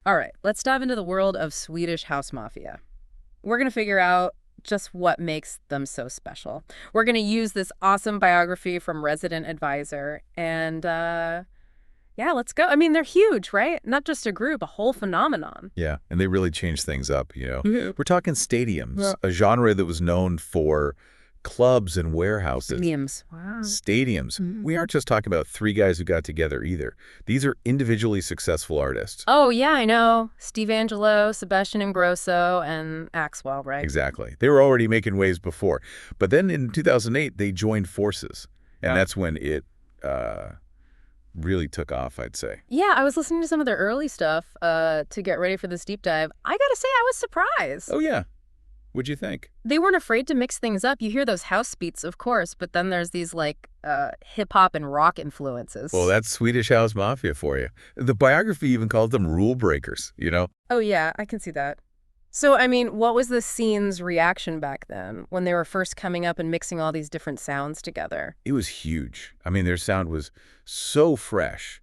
All right, let's dive into the world of Swedish House Mafia. We're going to figure out just what makes them so special. We're going to use this awesome biography from Resident Advisor. And yeah, let's go. I mean, they're huge, right? Not just a group, a whole phenomenon. Yeah, and they really changed things up, you know. Mhm. We're talking stadiums, Yeah. a genre that was known for clubs and warehouses. Stadiums. Wow. Stadiums. Mhm. We aren't just talking about three guys who got together either. These are individually successful artists. Oh, yeah, I know. Steve Angello, Sebastian Ingrosso, and Axwell, right? Exactly. They were already making waves before. But then in 2008, they joined forces. And that's when it really took off, I'd say. Yeah, I was listening to some of their early stuff to get ready for this deep dive. I gotta say, I was surprised. Oh, yeah. What'd you think? They weren't afraid to mix things up. You hear those house beats, of course, but then there's these, like, hip-hop and rock influences. Well, that's Swedish House Mafia for you. The biography even calls them rule breakers, you know? Oh, yeah, I can see that. So, I mean, what was the scene's reaction back then when they were first coming up and mixing all these different sounds together? It was huge. I mean, their sound was so fresh,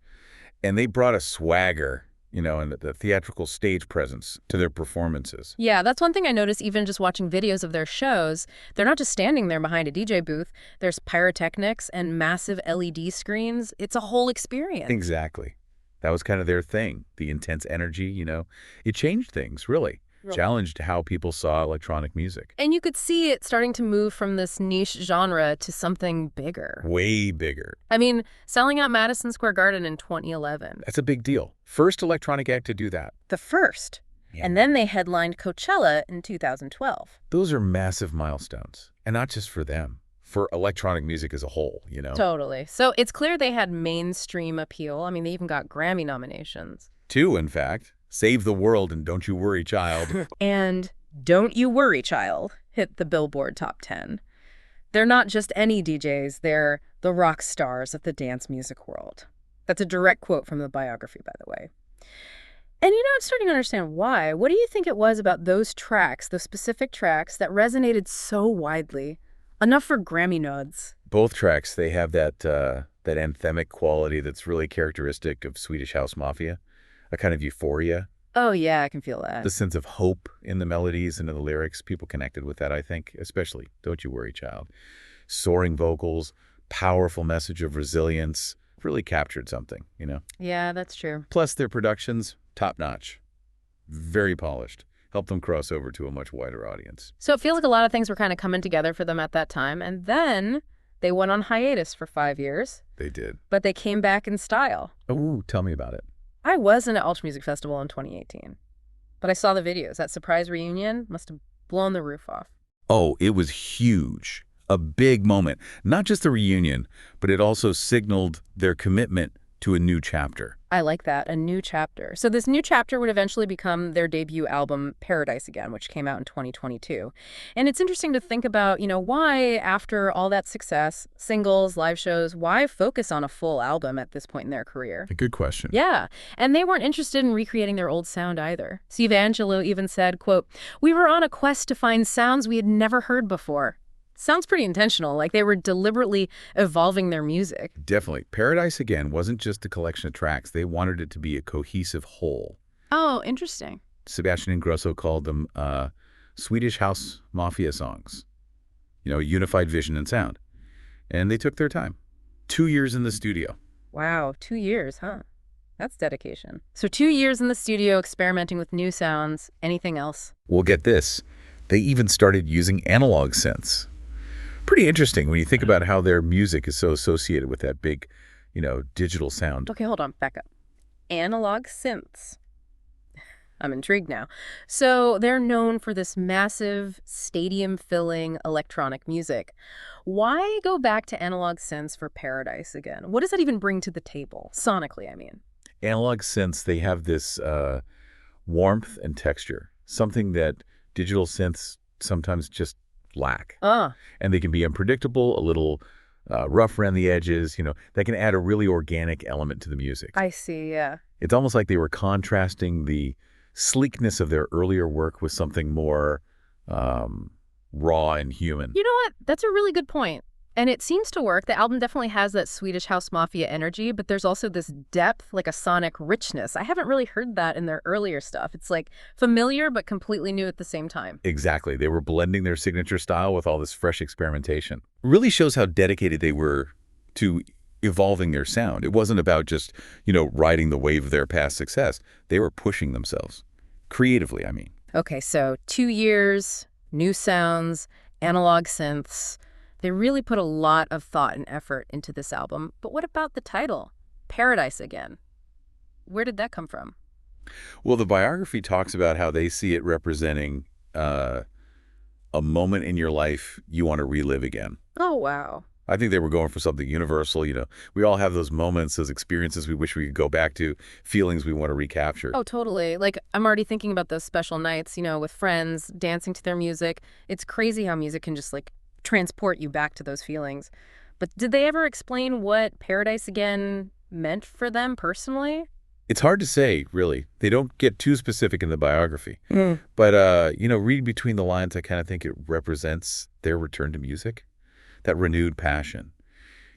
and they brought a swagger, you know, and the theatrical stage presence to their performances. Yeah, that's one thing I noticed even just watching videos of their shows. They're not just standing there behind a DJ booth. There's pyrotechnics and massive LED screens. It's a whole experience. Exactly. That was kind of their thing, the intense energy, you know. It changed things, really. Really. Challenged how people saw electronic music. And you could see it starting to move from this niche genre to something bigger. Way bigger. I mean, selling out Madison Square Garden in 2011. That's a big deal. First electronic act to do that. The first. Yeah. And then they headlined Coachella in 2012. Those are massive milestones. And not just for them, for electronic music as a whole, you know. Totally. So it's clear they had mainstream appeal. I mean, they even got Grammy nominations. Two, in fact. Save the World and Don't You Worry, Child. And Don't You Worry, Child hit the Billboard Top 10. They're not just any DJs, they're the rock stars of the dance music world. That's a direct quote from the biography, by the way. And you know, I'm starting to understand why. What do you think it was about those tracks, those specific tracks, that resonated so widely? Enough for Grammy nods. Both tracks, they have that anthemic quality that's really characteristic of Swedish House Mafia. A kind of euphoria. Oh, yeah, I can feel that. The sense of hope in the melodies and in the lyrics. People connected with that, I think, especially Don't You Worry, Child. Soaring vocals, powerful message of resilience, really captured something, you know? Yeah, that's true. Plus, their productions, top-notch. Very polished. Helped them cross over to a much wider audience. So it feels like a lot of things were kind of coming together for them at that time. And then they went on hiatus for 5 years. They did. But they came back in style. Oh, tell me about it. I wasn't at Ultra Music Festival in 2018, but I saw the videos. That surprise reunion must have blown the roof off. Oh, it was huge. A big moment. Not just the reunion, but it also signaled their commitment to a new chapter. I like that, a new chapter. So this new chapter would eventually become their debut album, Paradise Again, which came out in 2022. And it's interesting to think about, you know, why, after all that success, singles, live shows, why focus on a full album at this point in their career? A good question. Yeah, and they weren't interested in recreating their old sound either. Steve Angello even said, quote, "We were on a quest to find sounds we had never heard before." Sounds pretty intentional, like they were deliberately evolving their music. Definitely. Paradise Again wasn't just a collection of tracks. They wanted it to be a cohesive whole. Oh, interesting. Sebastian Ingrosso called them Swedish House Mafia songs. You know, unified vision and sound. And they took their time. 2 years in the studio. Wow, 2 years, huh? That's dedication. So 2 years in the studio experimenting with new sounds. Anything else? Well, get this. They even started using analog synths. Pretty interesting when you think about how their music is so associated with that big, you know, digital sound. Okay, hold on, back up. Analog synths. I'm intrigued now. So they're known for this massive, stadium-filling electronic music. Why go back to analog synths for Paradise Again? What does that even bring to the table? Sonically, I mean. Analog synths, they have this warmth and texture, something that digital synths sometimes just lack. And they can be unpredictable, a little rough around the edges, you know, that can add a really organic element to the music. I see, yeah. It's almost like they were contrasting the sleekness of their earlier work with something more raw and human. You know what? That's a really good point. And it seems to work. The album definitely has that Swedish House Mafia energy, but there's also this depth, like a sonic richness. I haven't really heard that in their earlier stuff. It's like familiar, but completely new at the same time. Exactly. They were blending their signature style with all this fresh experimentation. Really shows how dedicated they were to evolving their sound. It wasn't about just, riding the wave of their past success. They were pushing themselves. Creatively, I mean. Okay, so 2 years, new sounds, analog synths. They really put a lot of thought and effort into this album. But what about the title, Paradise Again? Where did that come from? Well, the biography talks about how they see it representing a moment in your life you want to relive again. Oh, wow. I think they were going for something universal. We all have those moments, those experiences we wish we could go back to, feelings we want to recapture. Oh, totally. Like, I'm already thinking about those special nights, with friends, dancing to their music. It's crazy how music can just, transport you back to those feelings. But did they ever explain what Paradise Again meant for them personally? It's hard to say, really. They don't get too specific in the biography. But, read between the lines, I kind of think it represents their return to music. That renewed passion,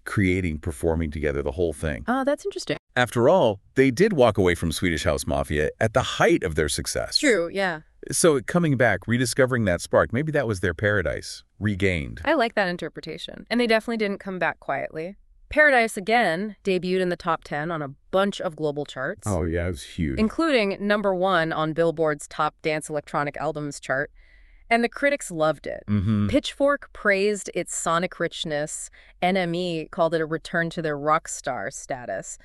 creating, performing together, the whole thing. Oh, that's interesting. After all, they did walk away from Swedish House Mafia at the height of their success. True, yeah. So coming back, rediscovering that spark, maybe that was their paradise, regained. I like that interpretation. And they definitely didn't come back quietly. Paradise Again debuted in the top 10 on a bunch of global charts. Oh, yeah, it was huge. Including #1 on Billboard's Top Dance Electronic Albums chart. And the critics loved it. Pitchfork praised its sonic richness. NME called it a return to their rock star status.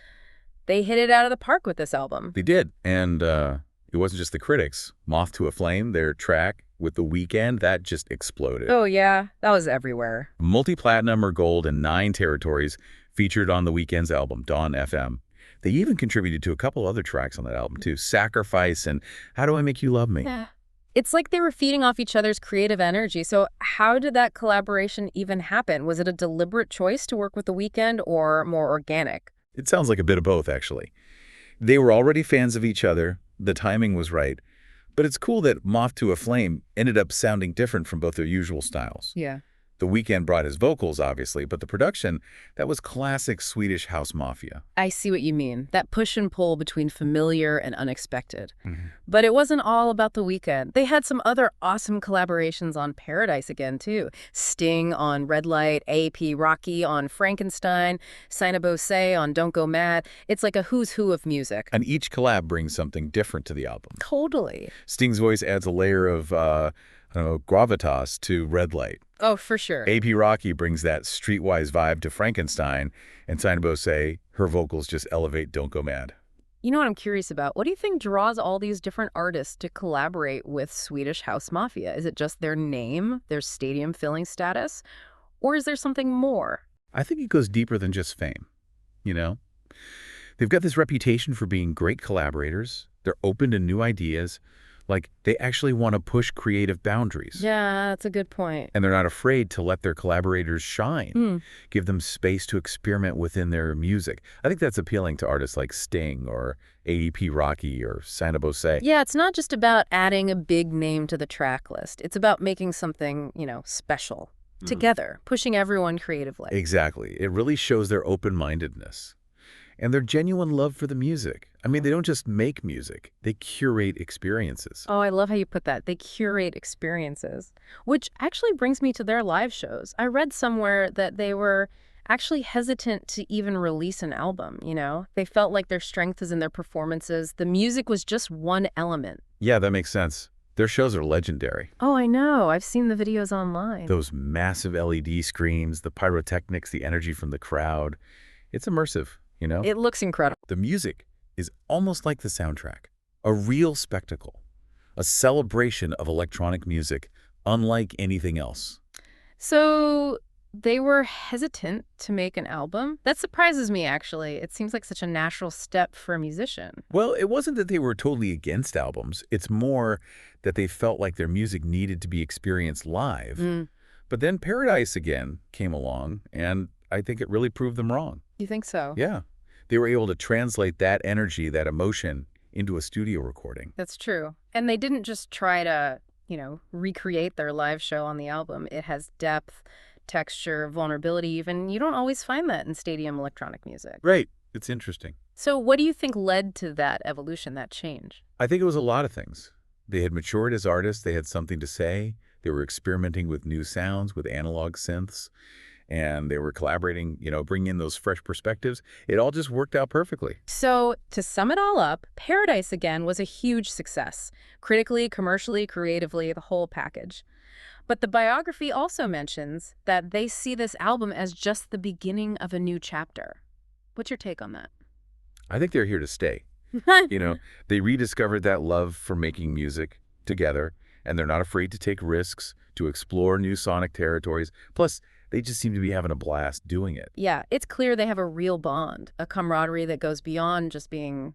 They hit it out of the park with this album. They did. And it wasn't just the critics. Moth to a Flame, their track with The Weeknd, that just exploded. Oh, yeah. That was everywhere. Multi-platinum or gold in 9 territories featured on The Weeknd's album, Dawn FM. They even contributed to a couple other tracks on that album, too. Sacrifice and How Do I Make You Love Me? Yeah. It's like they were feeding off each other's creative energy. So how did that collaboration even happen? Was it a deliberate choice to work with The Weeknd or more organic? It sounds like a bit of both, actually. They were already fans of each other. The timing was right. But it's cool that Moth to a Flame ended up sounding different from both their usual styles. Yeah. The Weeknd brought his vocals, obviously, but the production, that was classic Swedish House Mafia. I see what you mean. That push and pull between familiar and unexpected. But it wasn't all about The Weeknd. They had some other awesome collaborations on Paradise Again, too. Sting on Red Light, A.P. Rocky on Frankenstein, Sina Bose on Don't Go Mad. It's like a who's who of music. And each collab brings something different to the album. Totally. Sting's voice adds a layer of, gravitas to Red Light. Oh, for sure. A.P. Rocky brings that streetwise vibe to Frankenstein, and Sina Bose, her vocals just elevate Don't Go Mad. You know what I'm curious about? What do you think draws all these different artists to collaborate with Swedish House Mafia? Is it just their name, their stadium-filling status, or is there something more? I think it goes deeper than just fame, They've got this reputation for being great collaborators. They're open to new ideas. Like, they actually want to push creative boundaries. Yeah, that's a good point. And they're not afraid to let their collaborators shine, give them space to experiment within their music. I think that's appealing to artists like Sting or A.P. Rocky or Sina Bose. Yeah, it's not just about adding a big name to the track list. It's about making something, special together, pushing everyone creatively. Exactly. It really shows their open-mindedness and their genuine love for the music. I mean, they don't just make music, they curate experiences. Oh, I love how you put that. They curate experiences, which actually brings me to their live shows. I read somewhere that they were actually hesitant to even release an album, They felt like their strength is in their performances. The music was just one element. Yeah, that makes sense. Their shows are legendary. Oh, I know. I've seen the videos online. Those massive LED screens, the pyrotechnics, the energy from the crowd. It's immersive. It looks incredible. The music is almost like the soundtrack, a real spectacle, a celebration of electronic music unlike anything else. So they were hesitant to make an album? That surprises me, actually. It seems like such a natural step for a musician. Well, it wasn't that they were totally against albums. It's more that they felt like their music needed to be experienced live. But then Paradise Again came along, and I think it really proved them wrong. You think so? Yeah. They were able to translate that energy, that emotion, into a studio recording. That's true. And they didn't just try to, recreate their live show on the album. It has depth, texture, vulnerability even. You don't always find that in stadium electronic music. Right. It's interesting. So what do you think led to that evolution, that change? I think it was a lot of things. They had matured as artists. They had something to say. They were experimenting with new sounds, with analog synths, and they were collaborating, bringing in those fresh perspectives. It all just worked out perfectly. So to sum it all up, Paradise Again was a huge success. Critically, commercially, creatively, the whole package. But the biography also mentions that they see this album as just the beginning of a new chapter. What's your take on that? I think they're here to stay. They rediscovered that love for making music together, and they're not afraid to take risks, to explore new sonic territories. Plus, they just seem to be having a blast doing it. Yeah, it's clear they have a real bond, a camaraderie that goes beyond just being,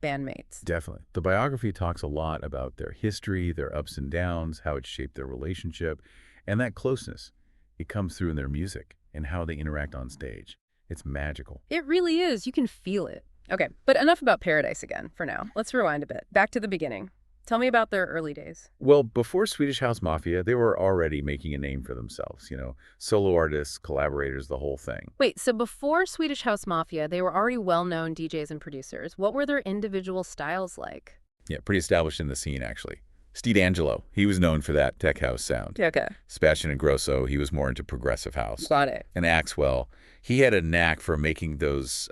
bandmates. Definitely. The biography talks a lot about their history, their ups and downs, how it shaped their relationship, and that closeness. It comes through in their music and how they interact on stage. It's magical. It really is. You can feel it. Okay, but enough about Paradise Again for now. Let's rewind a bit. Back to the beginning. Tell me about their early days. Well, before Swedish House Mafia, they were already making a name for themselves, solo artists, collaborators, the whole thing. Wait, so before Swedish House Mafia, they were already well-known DJs and producers. What were their individual styles like? Yeah, pretty established in the scene, actually. Angello, he was known for that tech house sound. Okay. Sebastian Ingrosso, he was more into progressive house. Got it. And Axwell, he had a knack for making those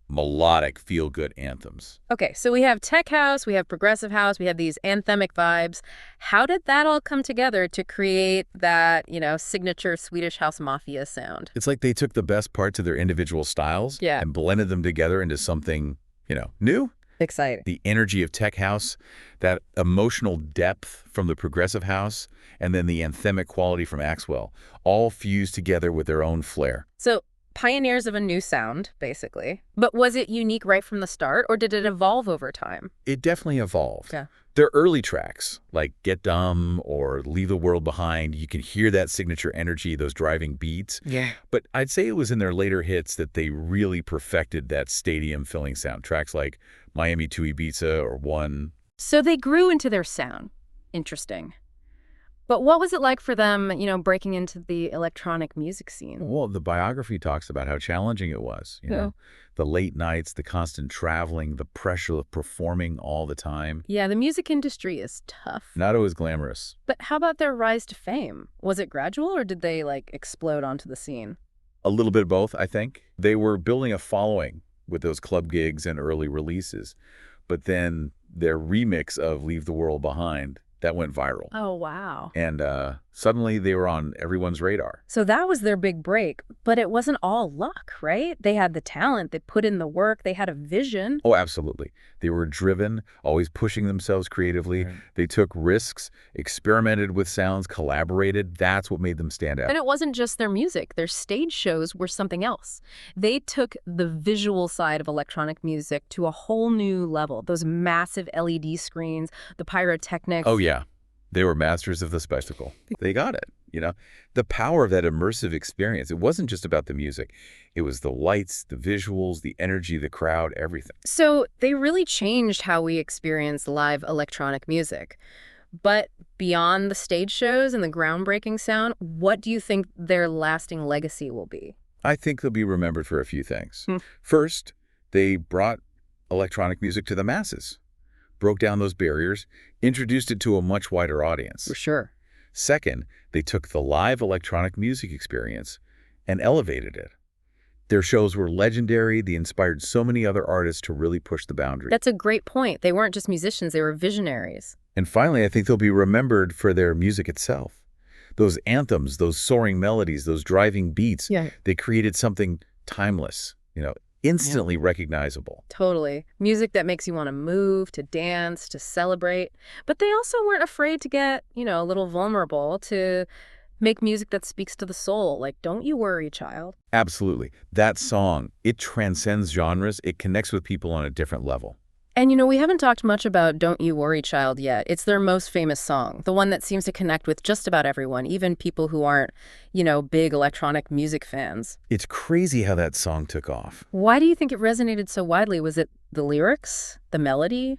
melodic, feel-good anthems. Okay, so we have tech house, we have progressive house, we have these anthemic vibes. How did that all come together to create that, signature Swedish House Mafia sound? It's like they took the best parts of their individual styles and blended them together into something, new. Exciting. The energy of tech house, that emotional depth from the progressive house, and then the anthemic quality from Axwell, all fused together with their own flair. So pioneers of a new sound, basically. But was it unique right from the start, or did it evolve over time? It definitely evolved. Yeah. Their early tracks, like Get Dumb or Leave the World Behind, you can hear that signature energy, those driving beats. Yeah. But I'd say it was in their later hits that they really perfected that stadium-filling sound. Tracks like Miami to Ibiza or One. So they grew into their sound. Interesting. But what was it like for them, breaking into the electronic music scene? Well, the biography talks about how challenging it was, the late nights, the constant traveling, the pressure of performing all the time. Yeah, the music industry is tough. Not always glamorous. But how about their rise to fame? Was it gradual, or did they, explode onto the scene? A little bit of both, I think. They were building a following with those club gigs and early releases. But then their remix of Leave the World Behind, that went viral. Oh, wow. And suddenly they were on everyone's radar. So that was their big break, but it wasn't all luck, right? They had the talent, they put in the work, they had a vision. Oh, absolutely. They were driven, always pushing themselves creatively. Right. They took risks, experimented with sounds, collaborated. That's what made them stand out. And it wasn't just their music. Their stage shows were something else. They took the visual side of electronic music to a whole new level. Those massive LED screens, the pyrotechnics. Oh, yeah. They were masters of the spectacle. They got it, The power of that immersive experience, it wasn't just about the music. It was the lights, the visuals, the energy, the crowd, everything. So they really changed how we experience live electronic music. But beyond the stage shows and the groundbreaking sound, what do you think their lasting legacy will be? I think they'll be remembered for a few things. First, they brought electronic music to the masses. Broke down those barriers, introduced it to a much wider audience. For sure. Second, they took the live electronic music experience and elevated it. Their shows were legendary. They inspired so many other artists to really push the boundary. That's a great point. They weren't just musicians, they were visionaries. And finally, I think they'll be remembered for their music itself. Those anthems, those soaring melodies, those driving beats, they created something timeless, instantly recognizable. Totally. Music that makes you want to move, to dance, to celebrate. But they also weren't afraid to get, a little vulnerable, to make music that speaks to the soul. Like, Don't You Worry, Child. Absolutely. That song, it transcends genres. It connects with people on a different level. And, we haven't talked much about Don't You Worry, Child yet. It's their most famous song, the one that seems to connect with just about everyone, even people who aren't, big electronic music fans. It's crazy how that song took off. Why do you think it resonated so widely? Was it the lyrics, the melody,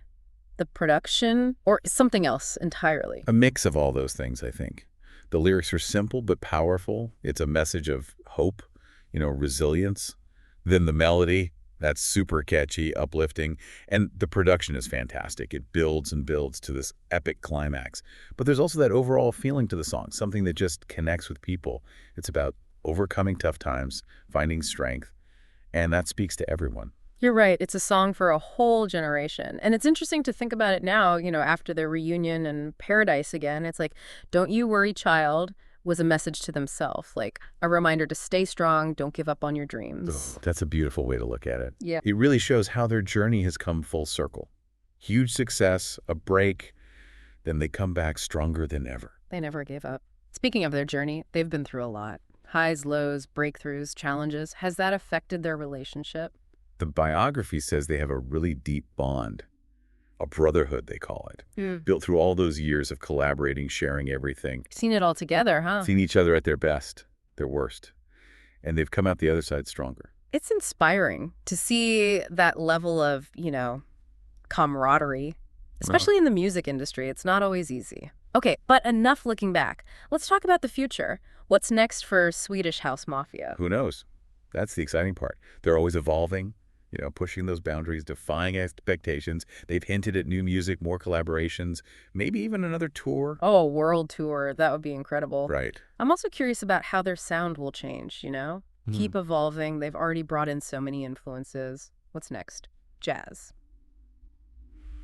the production, or something else entirely? A mix of all those things, I think. The lyrics are simple but powerful. It's a message of hope, resilience. Then the melody, that's super catchy, uplifting, and the production is fantastic. It builds and builds to this epic climax. But there's also that overall feeling to the song, something that just connects with people. It's about overcoming tough times, finding strength, and that speaks to everyone. You're right. It's a song for a whole generation. And it's interesting to think about it now, after their reunion and Paradise again. It's like, Don't You Worry, Child was a message to themselves, like a reminder to stay strong, don't give up on your dreams. Oh, that's a beautiful way to look at it. Yeah. It really shows how their journey has come full circle. Huge success, a break, then they come back stronger than ever. They never gave up. Speaking of their journey, they've been through a lot. Highs, lows, breakthroughs, challenges. Has that affected their relationship? The biography says they have a really deep bond. A brotherhood, they call it. Built through all those years of collaborating, sharing everything. Seen it all together, huh? Seen each other at their best, their worst. And they've come out the other side stronger. It's inspiring to see that level of, camaraderie, especially in the music industry. It's not always easy. Okay, but enough looking back. Let's talk about the future. What's next for Swedish House Mafia? Who knows? That's the exciting part. They're always evolving, pushing those boundaries, defying expectations. They've hinted at new music, more collaborations, maybe even another tour. Oh, a world tour. That would be incredible. Right. I'm also curious about how their sound will change, Keep evolving. They've already brought in so many influences. What's next? Jazz.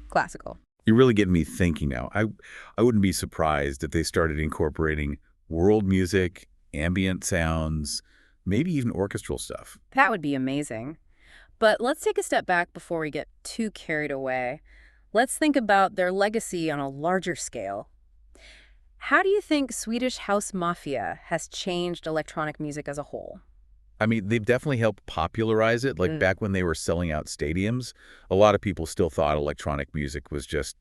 Classical. You're really getting me thinking now. I wouldn't be surprised if they started incorporating world music, ambient sounds, maybe even orchestral stuff. That would be amazing. But let's take a step back before we get too carried away. Let's think about their legacy on a larger scale. How do you think Swedish House Mafia has changed electronic music as a whole? I mean, they've definitely helped popularize it. Like back when they were selling out stadiums, a lot of people still thought electronic music was just,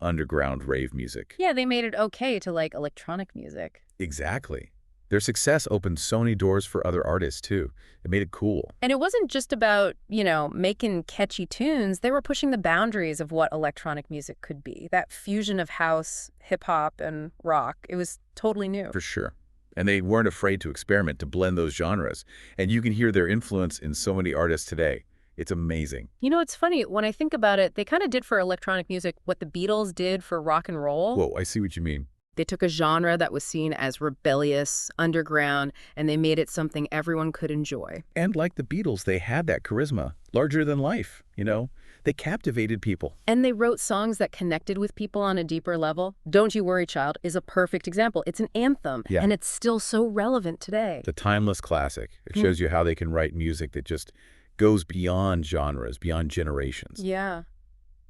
underground rave music. Yeah, they made it okay to like electronic music. Exactly. Their success opened so many doors for other artists, too. It made it cool. And it wasn't just about, making catchy tunes. They were pushing the boundaries of what electronic music could be. That fusion of house, hip-hop, and rock, it was totally new. For sure. And they weren't afraid to experiment, to blend those genres. And you can hear their influence in so many artists today. It's amazing. It's funny. When I think about it, they kind of did for electronic music what the Beatles did for rock and roll. Whoa, I see what you mean. They took a genre that was seen as rebellious, underground, and they made it something everyone could enjoy. And like the Beatles, they had that charisma, larger than life, They captivated people. And they wrote songs that connected with people on a deeper level. Don't You Worry, Child is a perfect example. It's an anthem, and it's still so relevant today. The timeless classic. It shows you how they can write music that just goes beyond genres, beyond generations. Yeah.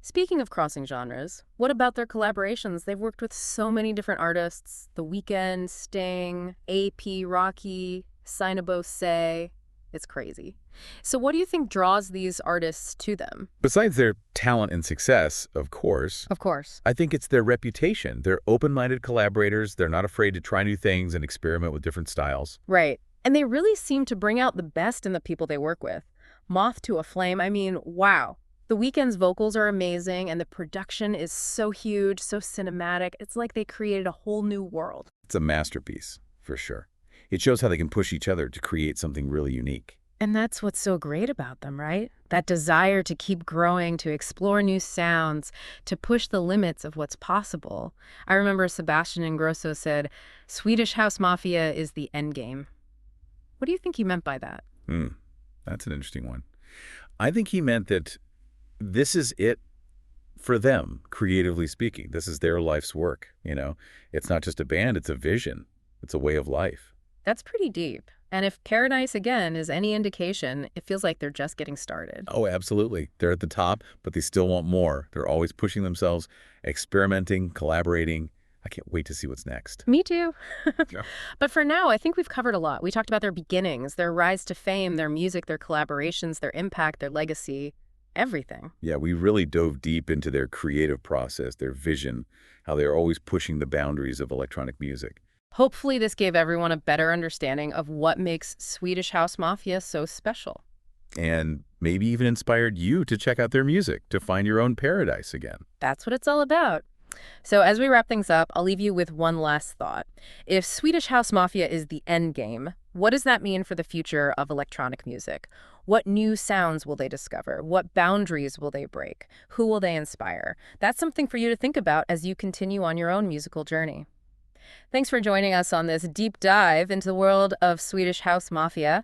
Speaking of crossing genres, what about their collaborations? They've worked with so many different artists. The Weeknd, Sting, AP, Rocky, Sinabo Say. It's crazy. So what do you think draws these artists to them? Besides their talent and success, of course. Of course. I think it's their reputation. They're open-minded collaborators. They're not afraid to try new things and experiment with different styles. Right. And they really seem to bring out the best in the people they work with. Moth to a Flame, wow. The Weeknd's vocals are amazing, and the production is so huge, so cinematic. It's like they created a whole new world. It's a masterpiece, for sure. It shows how they can push each other to create something really unique. And that's what's so great about them, right? That desire to keep growing, to explore new sounds, to push the limits of what's possible. I remember Sebastian Ingrosso said, Swedish House Mafia is the end game. What do you think he meant by that? That's an interesting one. I think he meant that this is it for them, creatively speaking. This is their life's work, It's not just a band, it's a vision. It's a way of life. That's pretty deep. And if Paradise, again, is any indication, it feels like they're just getting started. Oh, absolutely. They're at the top, but they still want more. They're always pushing themselves, experimenting, collaborating. I can't wait to see what's next. Me too. Yeah. But for now, I think we've covered a lot. We talked about their beginnings, their rise to fame, their music, their collaborations, their impact, their legacy. Everything. Yeah, we really dove deep into their creative process, their vision, how they're always pushing the boundaries of electronic music. Hopefully this gave everyone a better understanding of what makes Swedish House Mafia so special. And maybe even inspired you to check out their music, to find your own paradise again. That's what it's all about. So as we wrap things up, I'll leave you with one last thought. If Swedish House Mafia is the end game, what does that mean for the future of electronic music? What new sounds will they discover? What boundaries will they break? Who will they inspire? That's something for you to think about as you continue on your own musical journey. Thanks for joining us on this deep dive into the world of Swedish House Mafia.